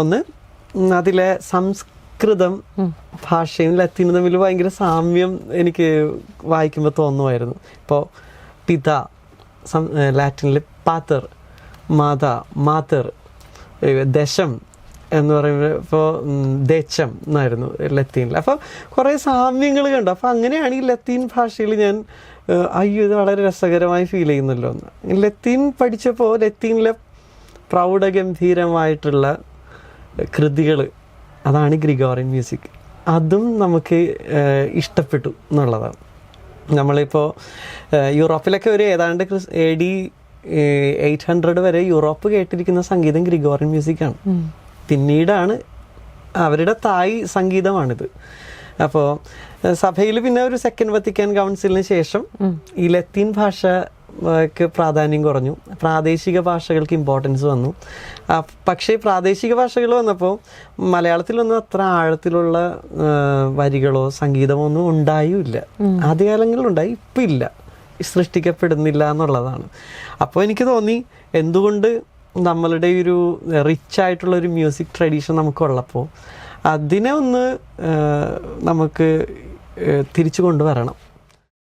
ഒന്ന് അതിലെ സംസ്കൃതം ഭാഷയും ലത്തീനും തമ്മിൽ ഭയങ്കര സാമ്യം എനിക്ക് വായിക്കുമ്പോൾ തോന്നുമായിരുന്നു. ഇപ്പോൾ പിത ലാറ്റിനിൽ പാത്തർ, മാത മാതർ, ദശം എന്ന് പറയുമ്പോൾ ഇപ്പോൾ ദേശം എന്നായിരുന്നു ലത്തീനിൽ. അപ്പോൾ കുറേ സാമ്യങ്ങൾ കണ്ടു. അപ്പോൾ അങ്ങനെയാണ് ഈ ലത്തീൻ ഭാഷയിൽ ഞാൻ അയ്യോ ഇത് വളരെ രസകരമായി ഫീൽ ചെയ്യുന്നല്ലോ എന്ന്. ലത്തീൻ പഠിച്ചപ്പോൾ ലത്തീനിലെ പ്രൗഢഗംഭീരമായിട്ടുള്ള കൃതികൾ, അതാണ് ഗ്രിഗോറിയൻ മ്യൂസിക്. അതും നമുക്ക് ഇഷ്ടപ്പെട്ടു എന്നുള്ളതാണ്. നമ്മളിപ്പോൾ യൂറോപ്പിലൊക്കെ ഒരു ഏതാണ്ട് AD 800 വരെ യൂറോപ്പ് കേട്ടിരിക്കുന്ന സംഗീതം ഗ്രിഗോറിയൻ മ്യൂസിക്കാണ്. പിന്നീടാണ് അവരുടെ തായ് സംഗീതമാണിത്. അപ്പോൾ സഭയിൽ പിന്നെ ഒരു സെക്കൻഡ് വത്തിക്കാൻ കൗൺസിലിന് ശേഷം ഈ ലത്തീൻ ഭാഷയ്ക്ക് പ്രാധാന്യം കുറഞ്ഞു, പ്രാദേശിക ഭാഷകൾക്ക് ഇമ്പോർട്ടൻസ് വന്നു. പക്ഷേ പ്രാദേശിക ഭാഷകൾ വന്നപ്പോൾ മലയാളത്തിലൊന്നും അത്ര ആഴത്തിലുള്ള വരികളോ സംഗീതമോ ഒന്നും ഉണ്ടായില്ല. ആദ്യകാലങ്ങളിലുണ്ടായി, ഇപ്പം ഇല്ല, സൃഷ്ടിക്കപ്പെടുന്നില്ല എന്നുള്ളതാണ്. അപ്പോൾ എനിക്ക് തോന്നി എന്തുകൊണ്ട് നമ്മളുടെ ഒരു റിച്ച് ആയിട്ടുള്ളൊരു മ്യൂസിക് ട്രഡീഷൻ നമുക്കുള്ളപ്പോൾ അതിനെ ഒന്ന് നമുക്ക് തിരിച്ചു കൊണ്ടുവരണം.